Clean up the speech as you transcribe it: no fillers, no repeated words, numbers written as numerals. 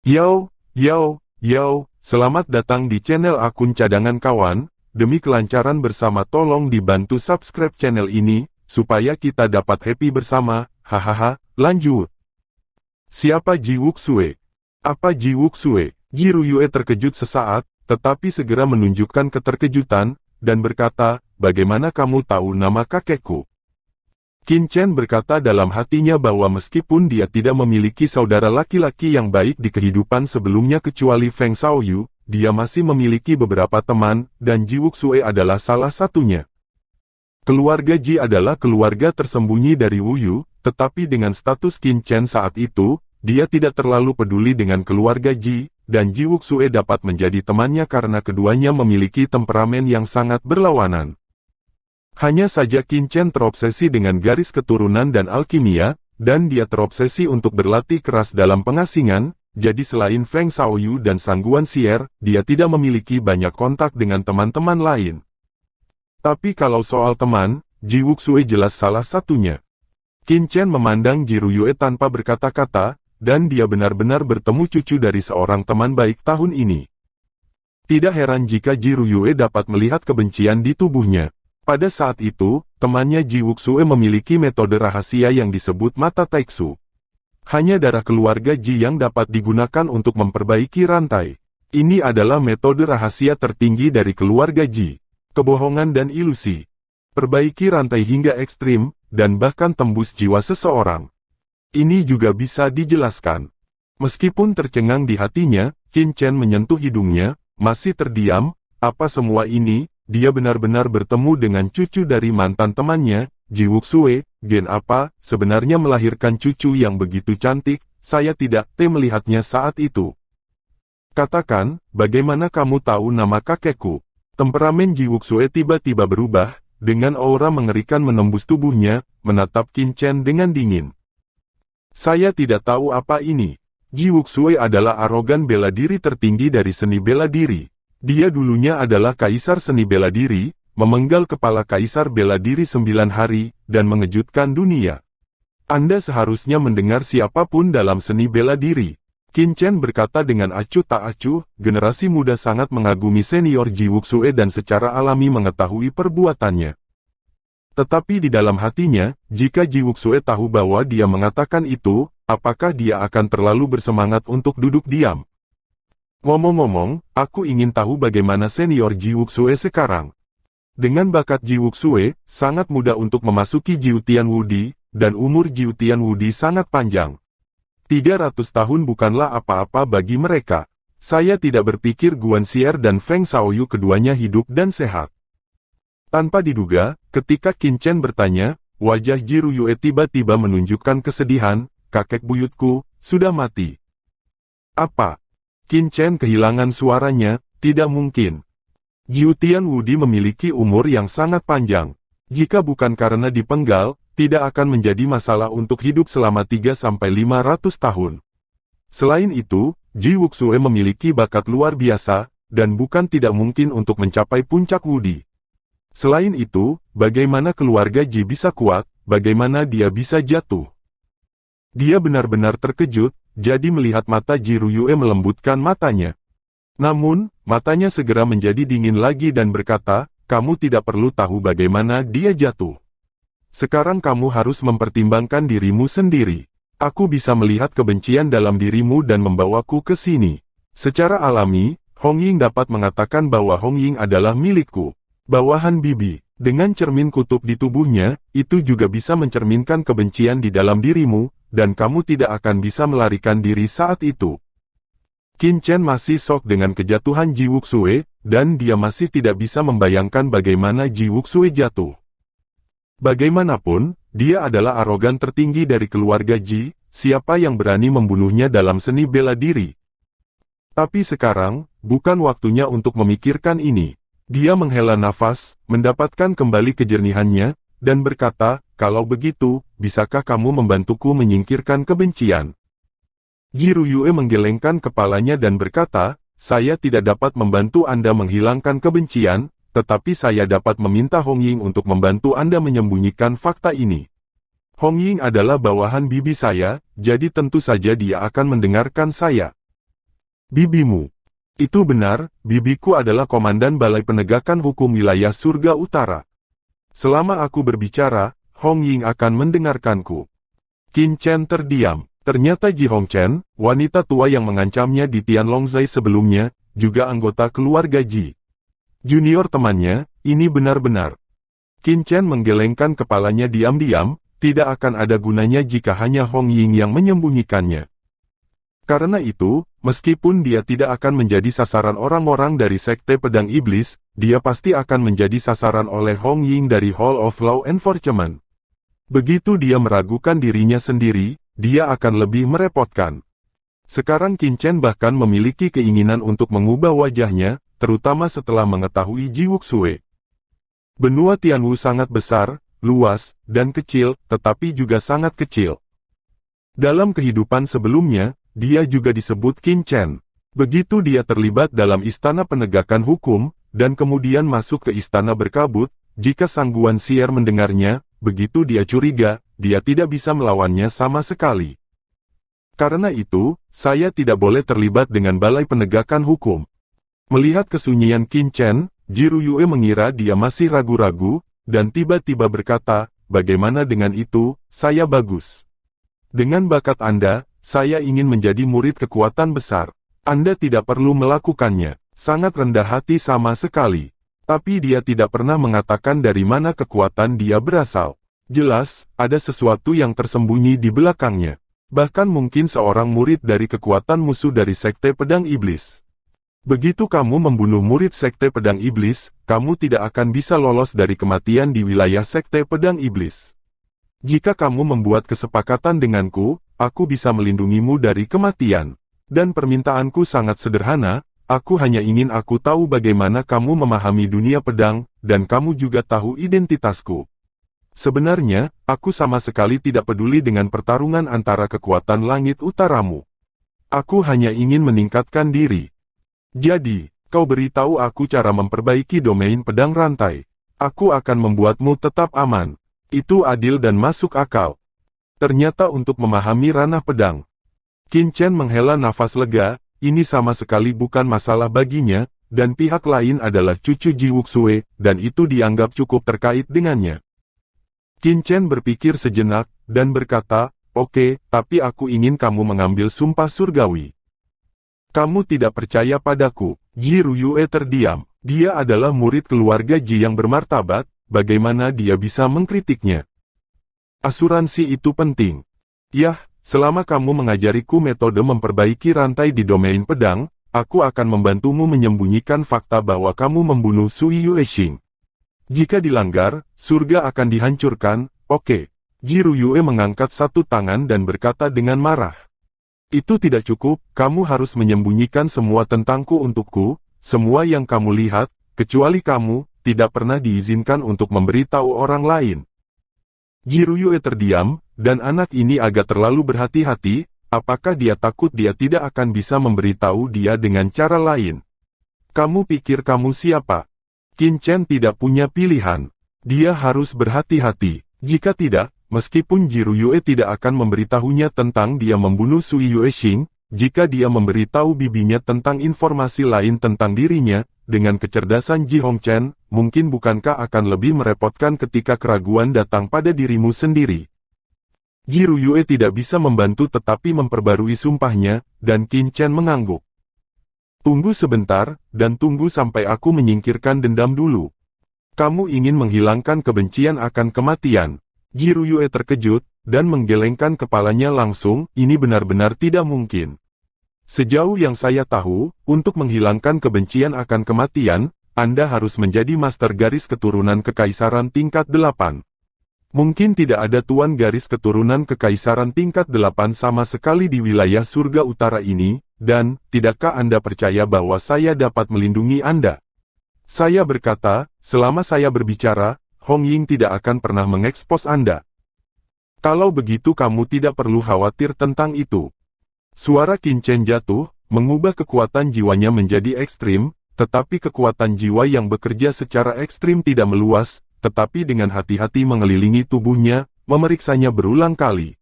Yo, selamat datang di channel akun cadangan kawan. Demi kelancaran bersama tolong dibantu subscribe channel ini, supaya kita dapat happy bersama, hahaha, lanjut. Siapa Ji Wuxue? Apa Ji Wuxue? Ji Ruyue terkejut sesaat, tetapi segera menunjukkan keterkejutan, dan berkata, bagaimana kamu tahu nama kakekku? Qin Chen berkata dalam hatinya bahwa meskipun dia tidak memiliki saudara laki-laki yang baik di kehidupan sebelumnya kecuali Feng Shaoyu, dia masih memiliki beberapa teman, dan Ji Wuxue adalah salah satunya. Keluarga Ji adalah keluarga tersembunyi dari Wu Yu, tetapi dengan status Qin Chen saat itu, dia tidak terlalu peduli dengan keluarga Ji, dan Ji Wuxue dapat menjadi temannya karena keduanya memiliki temperamen yang sangat berlawanan. Hanya saja Qin Chen terobsesi dengan garis keturunan dan alkimia, dan dia terobsesi untuk berlatih keras dalam pengasingan, jadi selain Feng Shaoyu dan Sang Guanxier, dia tidak memiliki banyak kontak dengan teman-teman lain. Tapi kalau soal teman, Ji Wuxue jelas salah satunya. Qin Chen memandang Ji Ruyue tanpa berkata-kata, dan dia benar-benar bertemu cucu dari seorang teman baik tahun ini. Tidak heran jika Ji Ruyue dapat melihat kebencian di tubuhnya. Pada saat itu, temannya Ji Wuxue memiliki metode rahasia yang disebut mata taiksu. Hanya darah keluarga Ji yang dapat digunakan untuk memperbaiki rantai. Ini adalah metode rahasia tertinggi dari keluarga Ji. Kebohongan dan ilusi. Perbaiki rantai hingga ekstrim, dan bahkan tembus jiwa seseorang. Ini juga bisa dijelaskan. Meskipun tercengang di hatinya, Qin Chen menyentuh hidungnya, masih terdiam, apa semua ini? Dia benar-benar bertemu dengan cucu dari mantan temannya, Ji Wuxue. Gen apa, sebenarnya melahirkan cucu yang begitu cantik, saya tidak melihatnya saat itu. Katakan, bagaimana kamu tahu nama kakekku? Temperamen Ji Wuxue tiba-tiba berubah, dengan aura mengerikan menembus tubuhnya, menatap Qin Chen dengan dingin. Saya tidak tahu apa ini. Ji Wuxue adalah arogan bela diri tertinggi dari seni bela diri. Dia dulunya adalah kaisar seni bela diri, memenggal kepala kaisar bela diri 9 hari, dan mengejutkan dunia. Anda seharusnya mendengar siapapun dalam seni bela diri. Qin Chen berkata dengan acuh tak acuh, generasi muda sangat mengagumi senior Ji Wuxue dan secara alami mengetahui perbuatannya. Tetapi di dalam hatinya, jika Ji Wuxue tahu bahwa dia mengatakan itu, apakah dia akan terlalu bersemangat untuk duduk diam? Ngomong-ngomong, aku ingin tahu bagaimana senior Ji Wuxue sekarang. Dengan bakat Ji Wuxue, sangat mudah untuk memasuki Jiu Tian Wudi, dan umur Jiu Tian Wudi sangat panjang. 300 tahun bukanlah apa-apa bagi mereka. Saya tidak berpikir Guanxier dan Feng Shaoyu keduanya hidup dan sehat. Tanpa diduga, ketika Qin Chen bertanya, wajah Ji Ruyue tiba-tiba menunjukkan kesedihan, kakek buyutku, sudah mati. Apa? Qin Chen kehilangan suaranya, tidak mungkin. Jiu Tian Wudi memiliki umur yang sangat panjang. Jika bukan karena dipenggal, tidak akan menjadi masalah untuk hidup selama 3-500 tahun. Selain itu, Ji Wuxue memiliki bakat luar biasa, dan bukan tidak mungkin untuk mencapai puncak Wudi. Selain itu, bagaimana keluarga Ji bisa kuat, bagaimana dia bisa jatuh? Dia benar-benar terkejut, jadi melihat mata Ji Ruyue melembutkan matanya. Namun, matanya segera menjadi dingin lagi dan berkata, kamu tidak perlu tahu bagaimana dia jatuh. Sekarang kamu harus mempertimbangkan dirimu sendiri. Aku bisa melihat kebencian dalam dirimu dan membawaku ke sini. Secara alami, Hong Ying dapat mengatakan bahwa Hong Ying adalah milikku. Bawahan bibi, dengan cermin kutub di tubuhnya, itu juga bisa mencerminkan kebencian di dalam dirimu, dan kamu tidak akan bisa melarikan diri saat itu. Qin Chen masih shock dengan kejatuhan Ji Wuxue, dan dia masih tidak bisa membayangkan bagaimana Ji Wuxue jatuh. Bagaimanapun, dia adalah arogan tertinggi dari keluarga Ji, siapa yang berani membunuhnya dalam seni bela diri. Tapi sekarang, bukan waktunya untuk memikirkan ini. Dia menghela nafas, mendapatkan kembali kejernihannya, dan berkata, kalau begitu, bisakah kamu membantuku menyingkirkan kebencian? Ji Ruyue menggelengkan kepalanya dan berkata, saya tidak dapat membantu Anda menghilangkan kebencian, tetapi saya dapat meminta Hong Ying untuk membantu Anda menyembunyikan fakta ini. Hong Ying adalah bawahan bibi saya, jadi tentu saja dia akan mendengarkan saya. Bibimu. Itu benar, bibiku adalah komandan Balai Penegakan Hukum Wilayah Surga Utara. Selama aku berbicara, Hong Ying akan mendengarkanku. Qin Chen terdiam. Ternyata Ji Hongchen, wanita tua yang mengancamnya di Tianlongzai sebelumnya, juga anggota keluarga Ji. Junior temannya, ini benar-benar. Qin Chen menggelengkan kepalanya diam-diam, tidak akan ada gunanya jika hanya Hong Ying yang menyembunyikannya. Karena itu, meskipun dia tidak akan menjadi sasaran orang-orang dari Sekte Pedang Iblis, dia pasti akan menjadi sasaran oleh Hong Ying dari Hall of Law Enforcement. Begitu dia meragukan dirinya sendiri, dia akan lebih merepotkan. Sekarang Qin Chen bahkan memiliki keinginan untuk mengubah wajahnya, terutama setelah mengetahui Ji Wuxue. Benua Tianwu sangat besar, luas, dan kecil, tetapi juga sangat kecil. Dalam kehidupan sebelumnya, dia juga disebut Qin Chen. Begitu dia terlibat dalam istana penegakan hukum, dan kemudian masuk ke istana berkabut, jika Sang Guan Xier mendengarnya, begitu dia curiga, dia tidak bisa melawannya sama sekali. Karena itu, saya tidak boleh terlibat dengan Balai Penegakan Hukum. Melihat kesunyian Qin Chen, Ji Ruyue mengira dia masih ragu-ragu, dan tiba-tiba berkata, bagaimana dengan itu, saya bagus. Dengan bakat Anda, saya ingin menjadi murid kekuatan besar. Anda tidak perlu melakukannya, sangat rendah hati sama sekali. Tapi dia tidak pernah mengatakan dari mana kekuatan dia berasal. Jelas, ada sesuatu yang tersembunyi di belakangnya. Bahkan mungkin seorang murid dari kekuatan musuh dari Sekte Pedang Iblis. Begitu kamu membunuh murid Sekte Pedang Iblis, kamu tidak akan bisa lolos dari kematian di wilayah Sekte Pedang Iblis. Jika kamu membuat kesepakatan denganku, aku bisa melindungimu dari kematian. Dan permintaanku sangat sederhana, aku hanya ingin aku tahu bagaimana kamu memahami dunia pedang, dan kamu juga tahu identitasku. Sebenarnya, aku sama sekali tidak peduli dengan pertarungan antara kekuatan langit utaramu. Aku hanya ingin meningkatkan diri. Jadi, kau beritahu aku cara memperbaiki domain pedang rantai. Aku akan membuatmu tetap aman. Itu adil dan masuk akal. Ternyata untuk memahami ranah pedang. Qin Chen menghela nafas lega, ini sama sekali bukan masalah baginya, dan pihak lain adalah cucu Ji Wuxue, dan itu dianggap cukup terkait dengannya. Qin Chen berpikir sejenak, dan berkata, oke, tapi aku ingin kamu mengambil sumpah surgawi. Kamu tidak percaya padaku. Ji Ruyue terdiam. Dia adalah murid keluarga Ji yang bermartabat, bagaimana dia bisa mengkritiknya? Asuransi itu penting. Yah, selama kamu mengajariku metode memperbaiki rantai di domain pedang, aku akan membantumu menyembunyikan fakta bahwa kamu membunuh Sui Yuexing. Jika dilanggar, surga akan dihancurkan, oke. Ji Ruyue mengangkat satu tangan dan berkata dengan marah. Itu tidak cukup, kamu harus menyembunyikan semua tentangku untukku, semua yang kamu lihat, kecuali kamu, tidak pernah diizinkan untuk memberitahu orang lain. Ji Ruyue terdiam, dan anak ini agak terlalu berhati-hati, apakah dia takut dia tidak akan bisa memberitahu dia dengan cara lain? Kamu pikir kamu siapa? Qin Chen tidak punya pilihan. Dia harus berhati-hati. Jika tidak, meskipun Ji Ruyue tidak akan memberitahunya tentang dia membunuh Sui Yuexing, jika dia memberitahu bibinya tentang informasi lain tentang dirinya, dengan kecerdasan Ji Hongchen, mungkin bukankah akan lebih merepotkan ketika keraguan datang pada dirimu sendiri. Ji Ruyue tidak bisa membantu tetapi memperbarui sumpahnya, dan Qin Chen mengangguk. Tunggu sebentar, dan tunggu sampai aku menyingkirkan dendam dulu. Kamu ingin menghilangkan kebencian akan kematian. Ji Ruyue terkejut, dan menggelengkan kepalanya langsung, ini benar-benar tidak mungkin. Sejauh yang saya tahu, untuk menghilangkan kebencian akan kematian, Anda harus menjadi master garis keturunan kekaisaran tingkat 8. Mungkin tidak ada tuan garis keturunan kekaisaran tingkat 8 sama sekali di wilayah surga utara ini, dan, tidakkah Anda percaya bahwa saya dapat melindungi Anda? Saya berkata, selama saya berbicara, Hong Ying tidak akan pernah mengekspos Anda. Kalau begitu kamu tidak perlu khawatir tentang itu. Suara Qin Chen jatuh, mengubah kekuatan jiwanya menjadi ekstrim, tetapi kekuatan jiwa yang bekerja secara ekstrim tidak meluas, tetapi dengan hati-hati mengelilingi tubuhnya, memeriksanya berulang kali.